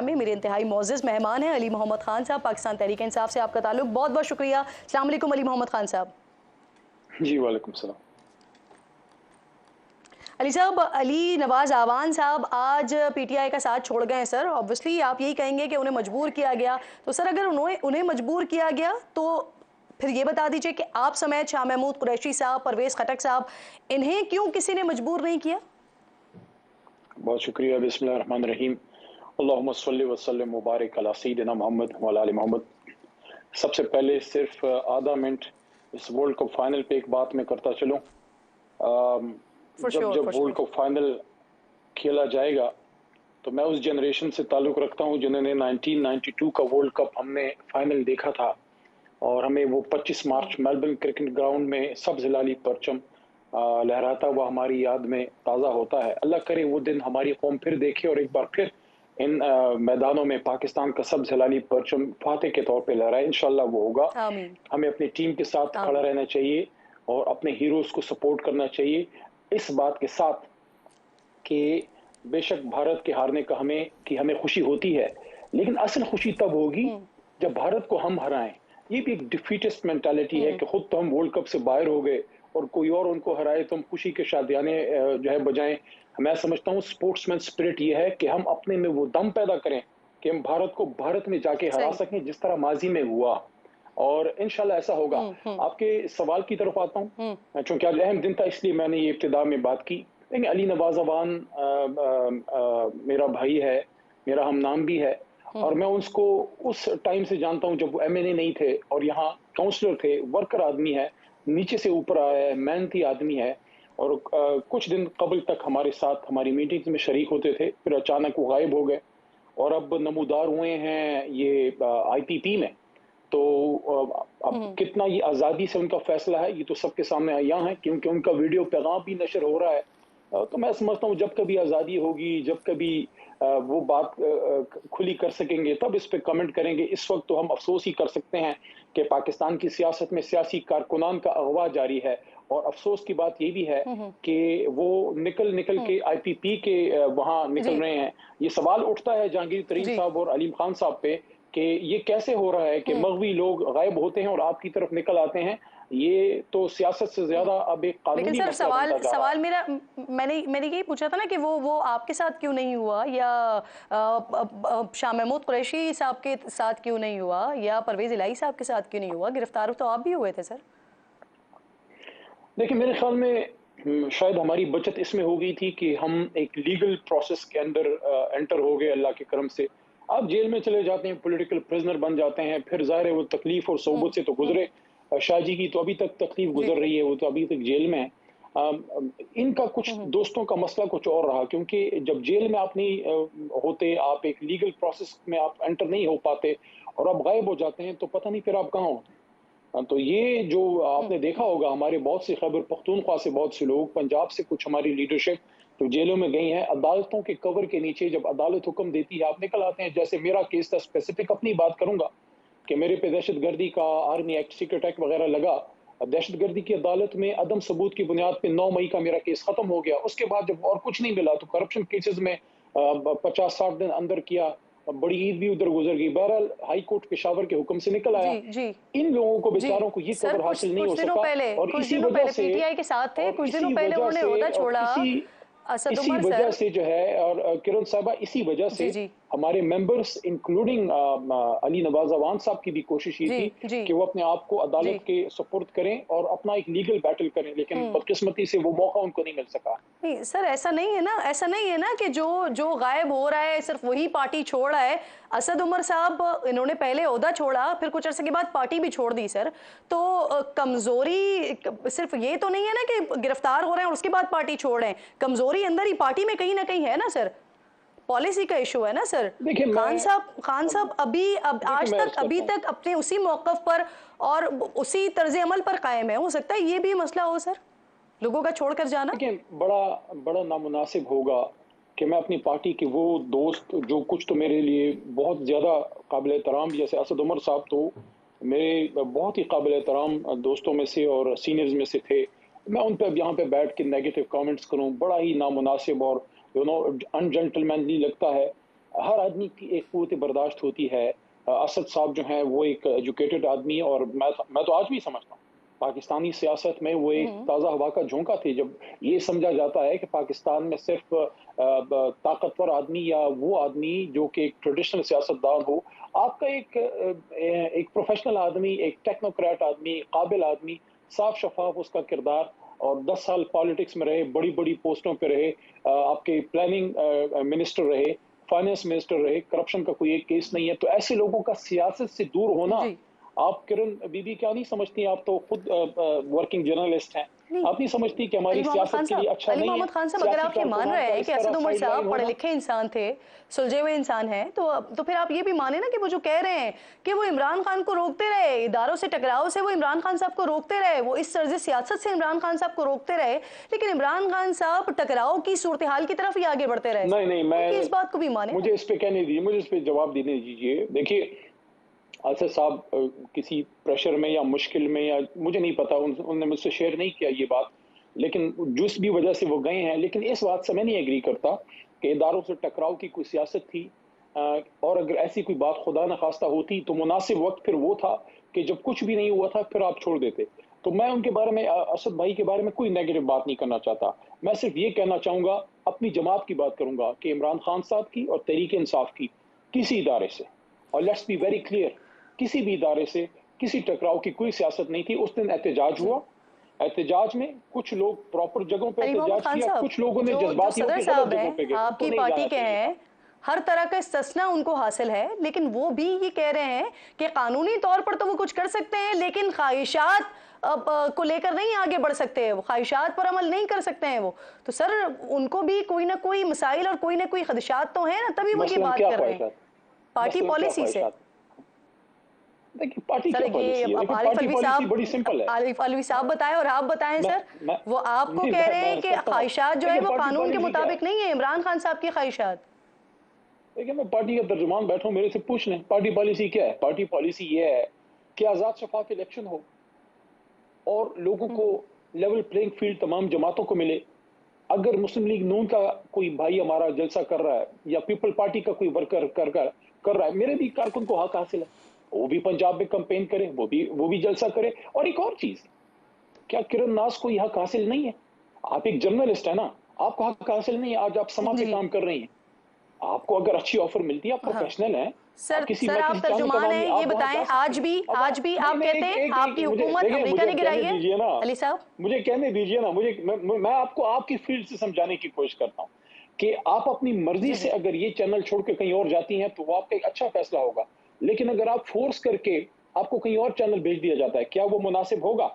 Programme में मेरे इंतहाई मोअज़्ज़ज़ मेहमान हैं अली मोहम्मद खान साहब, पाकिस्तान तहरीक इंसाफ से आपका ताल्लुक। बहुत बहुत शुक्रिया। अस्सलाम वालेकुम अली मोहम्मद खान साहब। जी वालेकुम सलाम। अली साहब, अली नवाज आवान साहब आज पीटीआई का साथ छोड़ गए हैं सर। ऑब्वियसली आप यही कहेंगे कि उन्हें मजबूर किया गया, तो सर अगर उन्हें मजबूर किया गया तो फिर ये बता दीजिए कि आप समेत शाह महमूद कुरैशी साहब, परवेज़ खटक साहब, इन्हें क्यों किसी ने मजबूर नहीं किया? बहुत शुक्रिया। बिस्मिल्लाहिर्रहमानिर्रहीम। अल्लाहुम्मा सल्लि व सल्लिम मुबारक अला सय्यिदिना मोहम्मद व अला आलि मोहम्मद। सबसे पहले सिर्फ आधा मिनट इस वर्ल्ड कप फाइनल पे एक बात मैं करता चलूं। जब वर्ल्ड कप फाइनल खेला जाएगा तो मैं उस जनरेशन से ताल्लुक़ रखता हूं जिन्होंने 1992 का वर्ल्ड कप हमने फाइनल देखा था और हमें वो 25 मार्च मेलबर्न क्रिकेट ग्राउंड में सब्ज़ लाली परचम लहराता हुआ हमारी याद में ताज़ा होता है। अल्लाह करे वो दिन हमारी कौम फिर देखे और एक बार फिर इन मैदानों में पाकिस्तान का सब्ज़ लाली परचम फातेह के तौर पे लहराए। इंशाल्लाह वो होगा। हमें अपनी टीम के साथ खड़ा रहना चाहिए और अपने हीरोज़ को सपोर्ट करना चाहिए, इस बात के साथ कि बेशक भारत के हारने का हमें खुशी होती है, लेकिन असल खुशी तब होगी जब भारत को हम हराएं। ये भी एक डिफीटिस्ट मेंटालिटी है कि खुद तो हम वर्ल्ड कप से बाहर हो गए और कोई और उनको हराए तो हम खुशी के शादियाने जो है बजाएं। मैं समझता हूँ स्पोर्ट्समैन स्पिरिट ये है कि हम अपने में वो दम पैदा करें कि हम भारत को भारत में जाके हरा सकें जिस तरह माजी में हुआ, और इंशाल्लाह ऐसा होगा। आपके सवाल की तरफ आता हूँ, चूंकि आज अहम दिन था इसलिए मैंने ये इब्तिदा में बात की। अली नवाज अवान मेरा भाई है, मेरा हमनाम भी है और मैं उसको उस टाइम से जानता हूं जब वो एमएनए नहीं थे और यहाँ काउंसलर थे। वर्कर आदमी है, नीचे से ऊपर आया है, मेहनती आदमी है और कुछ दिन कबल तक हमारे साथ हमारी मीटिंग्स में शरीक होते थे, फिर अचानक वो गायब हो गए और अब नमूदार हुए हैं ये आईपीपी में। तो अब कितना ये आज़ादी से उनका फैसला है ये तो सबके सामने आया है, क्योंकि उनका वीडियो पैगाम भी नशर हो रहा है। तो मैं समझता हूँ जब कभी आज़ादी होगी, जब कभी वो बात खुली कर सकेंगे तब इस पे कमेंट करेंगे। इस वक्त तो हम अफसोस ही कर सकते हैं कि पाकिस्तान की सियासत में सियासी कारकुनान का अगवा जारी है और अफसोस की बात ये भी है कि वो निकल के आईपीपी के वहाँ निकल रहे हैं। ये सवाल उठता है जहांगीर तरीन साहब और अलीम खान साहब पे कि ये कैसे हो रहा है कि मगवी लोग गायब होते हैं और आपकी तरफ निकल आते हैं। ये तो सियासत से ज्यादा अब एक कानूनी लेकिन सर सवाल मेरा मैंने यही पूछा था ना कि वो आपके साथ क्यों नहीं हुआ, या शाह महमूद कुरैशी साहब के साथ क्यों नहीं हुआ, या परवेज इलाही साहब के साथ क्यों नहीं हुआ? गिरफ्तार तो आप भी हुए थे सर। देखिए मेरे ख्याल में शायद हमारी बचत इसमें हो गई थी कि हम एक लीगल प्रोसेस के अंदर एंटर हो गए। अल्लाह के करम से आप जेल में चले जाते हैं, पॉलिटिकल प्रिजनर बन जाते हैं, फिर जाहिर है वो तकलीफ और सोबत से तो गुजरे। शाह जी की तो अभी तक तकलीफ गुजर रही है, वो तो अभी तक जेल में है। इनका कुछ दोस्तों का मसला कुछ और रहा, क्योंकि जब जेल में आप नहीं होते, आप एक लीगल प्रोसेस में आप एंटर नहीं हो पाते और आप गायब हो जाते हैं तो पता नहीं फिर आप कहाँ होते। तो ये जो आपने देखा होगा हमारे बहुत से खैबर पख्तूनख्वा से बहुत से लोग, पंजाब से कुछ हमारी लीडरशिप जो जेलों में गई हैं, अदालतों के कवर के नीचे जब अदालत हुक्म देती है आप निकल आते हैं। जैसे मेरा केस था, स्पेसिफिक अपनी बात करूंगा कि मेरे पे दहशतगर्दी का आर्मी एक्ट, सीक्रेट एक्ट वगैरह लगा। दहशतगर्दी की अदालत में अदम सबूत की बुनियाद पे 9 मई का मेरा केस खत्म हो गया। उसके बाद जब और कुछ नहीं मिला तो करप्शन केसेस में 50-60 दिन अंदर किया। बड़ी ईद भी उधर गुजर गई। बहरहाल हाई कोर्ट पेशावर के हुक्म से निकल आया। इन लोगों को बेचारों को ये कवर हासिल नहीं हो सका और इसी वजह से पीटीआई के साथ थे, कुछ दिनों पहले उन्होंने ओहदा छोड़ा इसी वजह से जो है, और किरण साहबा इसी वजह से हमारे मेंबर्स इंक्लूडिंग अली नवाज अवान साहब की भी कोशिश ये थी कि वो अपने आप को अदालत के सुपुर्द करें और अपना एक लीगल बैटल करें, लेकिन बदकिस्मती से वो मौका उनको नहीं मिल सका। नहीं सर, ऐसा नहीं है ना, ऐसा नहीं है ना कि जो गायब हो रहा है सिर्फ वही पार्टी छोड़ रहा है। असद उमर साहब इन्होंने पहले ओहदा छोड़ा, फिर कुछ अर्से के बाद पार्टी भी छोड़ दी सर। तो कमजोरी सिर्फ ये तो नहीं है ना कि गिरफ्तार हो रहे हैं और उसके बाद पार्टी छोड़ रहे हैं। कमजोरी अंदर ही पार्टी में कहीं ना कहीं है ना सर, पॉलिसी का इशू है ना सर। खान साहब अभी तक अपने उसी मौकफ पर और उसी तर्ज अमल पर कायम है। हो सकता है ये भी मसला हो सर, लोगों का छोड़कर जाना। देखिए बड़ा नामुनासिब होगा कि मैं अपनी पार्टी के वो दोस्त जो कुछ तो मेरे लिए बहुत ज़्यादा काबिल एहतराम, जैसे असद उमर साहब तो मेरे बहुत ही काबिल एहतराम दोस्तों में से और सीनियर्स में से थे, मैं उन पर यहाँ पे बैठ के नेगेटिव कमेंट्स करूँ, बड़ा ही नामुनासिब और अनजेंटलमैनली लगता है। हर आदमी की एक क़ुव्वत बर्दाश्त होती है। असद साहब जो हैं वो एक एजुकेटेड आदमी, और मैं तो आज भी समझता हूँ पाकिस्तानी सियासत में वो एक हम्म। ताज़ा हवा का झोंका थे, जब ये समझा जाता है कि पाकिस्तान में सिर्फ ताकतवर आदमी या वो आदमी जो कि एक ट्रेडिशनल सियासतदान हो, आपका एक प्रोफेशनल आदमी, एक टेक्नोक्रेट आदमी, काबिल आदमी, साफ शफाफ उसका किरदार, और 10 साल पॉलिटिक्स में रहे, बड़ी बड़ी पोस्टों पे रहे, आपके प्लानिंग मिनिस्टर रहे, फाइनेंस मिनिस्टर रहे, करप्शन का कोई एक केस नहीं है। तो ऐसे लोगों का सियासत से दूर होना, जी। आप किरण बीबी क्या नहीं समझती? आप तो खुद वर्किंग जर्नलिस्ट हैं, नहीं, आप नहीं समझती कि अली हमारी मोहम्मद सियासत खान के लिए साहब, अच्छा अली नहीं है मोहम्मद खान साहब, अगर सियासी आप ये मान कारकुनान रहे का हैं कि इस तरह असद उमर साइड साहब लाइन पढ़े होना? लिखे इंसान थे, सुलझे हुए इंसान हैं, तो फिर आप ये भी माने ना कि वो जो कह रहे हैं कि वो इमरान खान को रोकते रहे, इदारों से टकराव से वो इमरान खान साहब को रोकते रहे, वो इस तर्ज सियासत से इमरान खान साहब को रोकते रहे, लेकिन इमरान खान साहब टकराव की सूरत हाल की तरफ ही आगे बढ़ते रहे। नहीं नहीं, उनकी मैं इस बात को भी माने ना। मुझे इस पे कहने दीजिए, मुझे इस पे जवाब देने दीजिए। देखिए, असद साहब किसी प्रेशर में या मुश्किल में, या मुझे नहीं पता, उन्होंने मुझसे शेयर नहीं किया ये बात, लेकिन जिस भी वजह से वो गए हैं, लेकिन इस बात से मैं नहीं एग्री करता कि इदारों से टकराव की कोई सियासत थी। और अगर ऐसी कोई बात खुदा न खास्ता होती तो मुनासिब वक्त फिर वो था कि जब कुछ भी नहीं हुआ था फिर आप छोड़ देते। तो मैं उनके बारे में, असद भाई के बारे में कोई नेगेटिव बात नहीं करना चाहता। मैं सिर्फ ये कहना चाहूंगा, अपनी जमात की बात करूंगा कि इमरान खान साहब की और तहरीक इंसाफ की किसी इदारे से, और लेट्स बी वेरी क्लियर, किसी भी इदारे से किसी टकराव की कोई सियासत नहीं थी। उस दिन एहतजाज जी। हुआ, एहतजाज में कुछ लोग प्रॉपर जगहों पे अली मोहम्मद एहतजाज खान किया, साहब, कुछ लोगों ने जो जो जज्बाती सदर होकर गलत साहब जगहों हैं पे गए, उनको आपकी नहीं पार्टी जाना के चाहिए था। हैं, हर तरह का इस्तिस्ना उनको हासिल है, लेकिन वो भी ये कह रहे हैं कि कानूनी तौर पर तो वो कुछ कर सकते हैं, लेकिन ख्वाहिशात को लेकर नहीं आगे बढ़ सकते हैं, वो ख्वाहिशात पर अमल नहीं कर सकते हैं वो। तो सर, उनको भी कोई ना कोई मसाइल और कोई ना कोई खदशात तो हैं ना, तभी वो ये मसलन बात क्या कर रहे हैं ख्वाहिशात? पार्टी मसलन क्या पॉलिसी से। ख्वाहिशात? देखिए, पार्टी सर, क्या ये पॉलिसी है? अब देखिए, आरिफ पार्टी अलवी पॉलिसी साहब, बड़ी सिंपल है। आरिफ अलवी साहब बताएं और आप बताएं मैं सर। मैं वो आपको नहीं, कह रहे मैं हैं अर्ज कि करता हूँ। ख्वाहिशात जो है देखिए, वो पार्टी कानून के पॉलिसी क्या है? मुताबिक नहीं है, इमरान खान साहब की ख्वाहिशात। देखिए, मैं पार्टी का तर्जुमान बैठा हूँ, मेरे से पूछ लें पार्टी पॉलिसी क्या है। पार्टी पॉलिसी ये है कि आज़ाद शफाफ इलेक्शन हो और लोगों को लेवल प्लेइंग फील्ड तमाम जमातों को मिले। अगर मुस्लिम लीग नून का कोई भाई हमारा जलसा कर रहा है या पीपल पार्टी का कोई वर्कर कर रहा है, मेरे भी कारकुन को हक हासिल है, वो भी पंजाब में कंपेन करे, वो भी जलसा करे। और एक और चीज, क्या किरण नाज को यह हक हासिल नहीं है? आप एक जर्नलिस्ट है ना, आपको हक हासिल नहीं है? आज आप समा पे जी। काम कर रही हैं, आपको अगर अच्छी ऑफर मिलती है, आप हाँ प्रोफेशनल हैं, सर, मैं आप किसी चैनल का तर्जुमान नाम हैं, नहीं, ये आप वहां जा बताएं, सकती हैं। अब आज भी नहीं आप नहीं, कहते हैं आपकी मुझे हुकूमत देखिए, अमेरिका मुझे ने गिराई कहने है। दीजिए ना, अली साहब, मुझे कहने दीजिए ना, मैं आपको आपकी फील्ड से समझाने की कोशिश करता हूं कि आप अपनी मर्जी जी से जी। अगर ये चैनल छोड़ के कहीं और जाती हैं तो वो आपका एक अच्छा फैसला होगा, लेकिन अगर आप फोर्स करके आपको कहीं और चैनल भेज दिया जाता है, क्या वो मुनासिब होगा?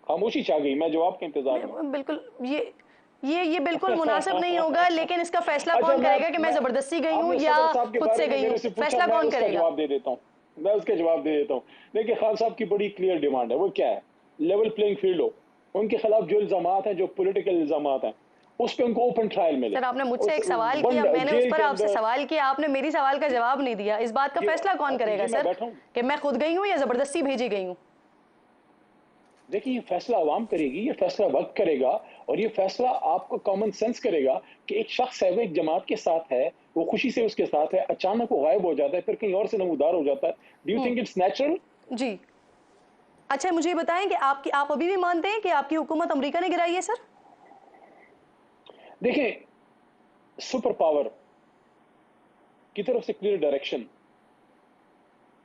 खामोशी छा गई, मैं जवाब के इंतजार में। बिल्कुल, ये बिल्कुल मुनासिब नहीं होगा, लेकिन इसका फैसला अच्छा, कौन करेगा कि मैं जबरदस्ती गई हूँ आपने या सदर साहब के खुद बारे से में गई हूँ? मेरे से पूछा, फैसला मैं कौन उसका करेगा? जवाब दे देता हूँ, मैं उसका जवाब दे देता हूँ। देखिए, खान साहब की बड़ी क्लियर डिमांड है, वो क्या है? लेवल प्लेइंग फील्ड हो, उनके खिलाफ जो इल्जामात हैं, जो पॉलिटिकल इल्जामात हैं, उस पर उनको ओपन ट्रायल मिले। सर, आपने मुझसे उस एक सवाल किया, मैंने उस जेल पर के आपसे अंदर सवाल किया, आपने मेरी सवाल का जवाब नहीं दिया। इस बात का ये फैसला कौन करेगा ये मैं सर बैठा हूँ। कि मैं खुद गई हूँ या जबरदस्ती भेजी गई हूँ? देखिए, ये फैसला आवाम करेगी, ये फैसला वक्त करेगा, और ये फैसला आपको कॉमन सेंस करेगा कि एक शख्स है, वो एक जमात के साथ है, वो खुशी से उसके साथ है, अचानक वो गायब हो जाता है, फिर कहीं और से नमूदार हो जाता है। Do you think it's natural? जी। अच्छा, मुझे ये बताएं कि आप अभी भी मानते हैं कि आपकी हुकूमत अमेरिका ने गिराई है सर? देखें, सुपर पावर की तरफ से क्लियर डायरेक्शन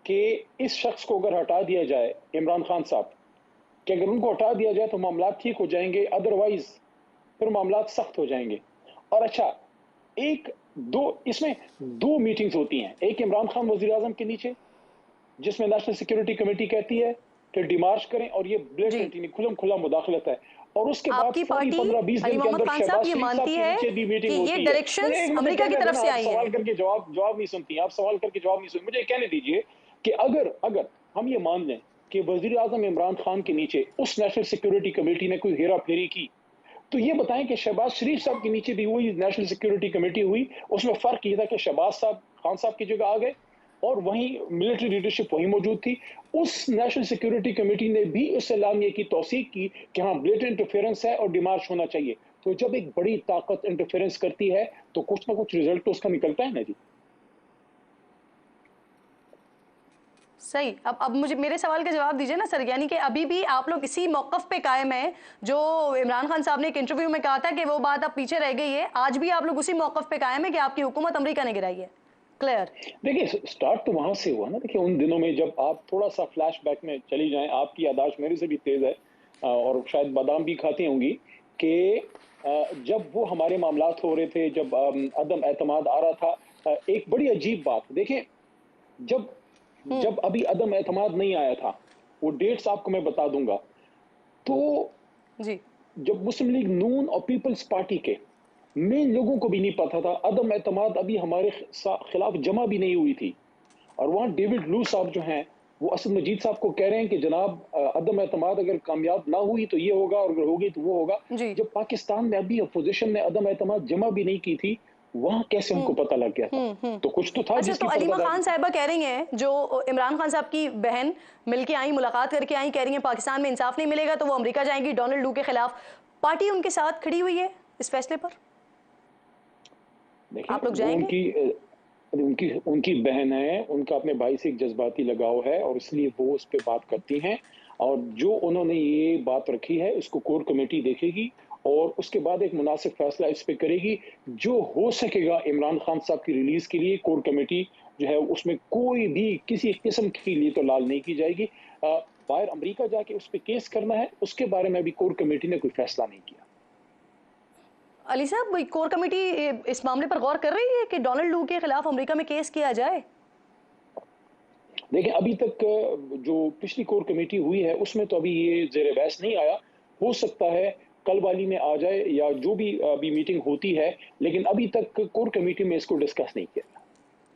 कि इस शख्स को अगर हटा दिया जाए, इमरान खान साहब, कि अगर उनको हटा दिया जाए तो मामला ठीक हो जाएंगे, अदरवाइज फिर मामला सख्त हो जाएंगे। और अच्छा, इसमें दो मीटिंग्स होती हैं, एक इमरान खान वजीर आजम के नीचे, जिसमें नेशनल सिक्योरिटी कमेटी कहती है कि डिमार्च करें, और ये जी। ब्लेटेंटली खुलम खुला मुदाखलत है, और उसके बाद आपकी फौरी पार्टी 15-20 अली दिन के मोहम्मद अंदर खान साहब शहबाज ये शरीफ साहब मानती के है नीचे भी मीटिंग कि ये होती है। डायरेक्शंस मुझे अमेरिका की कहने तरफ देना, से आप आई सवाल हैं। करके जवाब नहीं सुनती, आप सवाल करके जवाब नहीं सुनती। मुझे कहने दीजिए कि अगर हम ये मान लें कि वजीर आजम इमरान खान के नीचे उस नेशनल सिक्योरिटी कमेटी ने कोई हेरा फेरी की, तो ये बताएं कि शहबाज शरीफ साहब के नीचे भी वही नेशनल सिक्योरिटी कमेटी हुई, उसमें फर्क ये था कि शहबाज साहब खान साहब की जगह आ गए, और वहीं मिलिट्री लीडरशिप वहीं मौजूद थी। उस नेशनल सिक्योरिटी कमेटी ने भी उस एलानिया की तौसीक की कि हाँ, ब्लेटेंट इंटरफेरेंस है और डिमार्च होना चाहिए। तो जब एक बड़ी ताकत इंटरफेरेंस करती है तो कुछ ना कुछ रिजल्ट तो उसका निकलता है ना जी। सही। अब मुझे मेरे सवाल का जवाब दीजिए ना सर, यानी कि अभी भी आप लोग इसी मौक़िफ़ पे कायम हैं जो इमरान खान साहब ने एक इंटरव्यू में कहा था कि वो बात अब पीछे रह गई है, आज भी आप लोग उसी मौक़िफ़ पे कायम हैं कि आपकी हुकूमत अमेरिका ने गिराई है? क्लियर। देखिए स्टार्ट तो वहां से हुआ ना। देखिए उन दिनों में जब आप थोड़ा सा फ्लैशबैक में चली जाएं, आपकी याददाश्त मेरे से भी तेज है और शायद बादाम भी खाती होंगी कि जब वो हमारे मामलात हो रहे थे, जब अदम एतमाद आ रहा था, एक बड़ी अजीब बात देखिए, जब हुँ, जब अभी अदम एतमाद नहीं आया था, वो डेट्स आपको मैं बता दूंगा। तो जी। जब मुस्लिम लीग नून और पीपल्स पार्टी के मेन लोगों को भी नहीं पता था, अदम एतमाद अभी हमारे खिलाफ जमा भी नहीं हुई थी। और वहाँ डेविड लू साहब जो हैं, वो असद मजीद साहब को कह रहे हैं कि जनाब अदम एतमाद अगर कामयाब ना हुई तो ये होगा और अगर होगी तो वो होगा। जी। जब पाकिस्तान में अभी अपोजिशन ने अदम एतमाद जमा भी नहीं की थी, वहाँ कैसे हुँ, उनको पता लग गया था? हुँ। तो कुछ तो था अच्छा, तो जिसकी अलीमा पर्दादारी खान थी। साहिबा कह रही हैं, जो इमरान खान साहब की बहन मिलके आई, मुलाकात करके आई, कह रही हैं पाकिस्तान में इंसाफ नहीं मिलेगा तो वो अमेरिका जाएँगी डोनाल्ड लू के खिलाफ। पार्टी उनके साथ खड़ी हुई है इस फैसले पर? देखिए आप लोग वो जाएँगे? उनकी उनकी बहन है, उनका अपने भाई से एक जज्बाती लगाव है और इसलिए वो उस पे बात करती हैं। और जो उन्होंने ये बात रखी है इसको कोर कमेटी देखेगी और उसके बाद एक मुनासिब फैसला इस पे करेगी। जो हो सकेगा इमरान खान साहब की रिलीज के लिए कोर कमेटी जो है उसमें कोई भी किसी किस्म के लिए तो लाल नहीं की जाएगी। बाहर अमेरिका जाके उस पे केस करना है, उसके बारे में भी कोर कमेटी ने कोई फैसला नहीं किया। अली साहब, कोर कमेटी इस मामले पर गौर कर रही है कि डोनाल्ड लू के खिलाफ अमेरिका में केस किया जाए? देखिए अभी तक जो पिछली कोर कमेटी हुई है उसमें तो अभी ये ज़ेर बहस नहीं आया। हो सकता है कल वाली में आ जाए या जो भी अभी मीटिंग होती है, लेकिन अभी तक कोर कमेटी में इसको डिस्कस नहीं किया।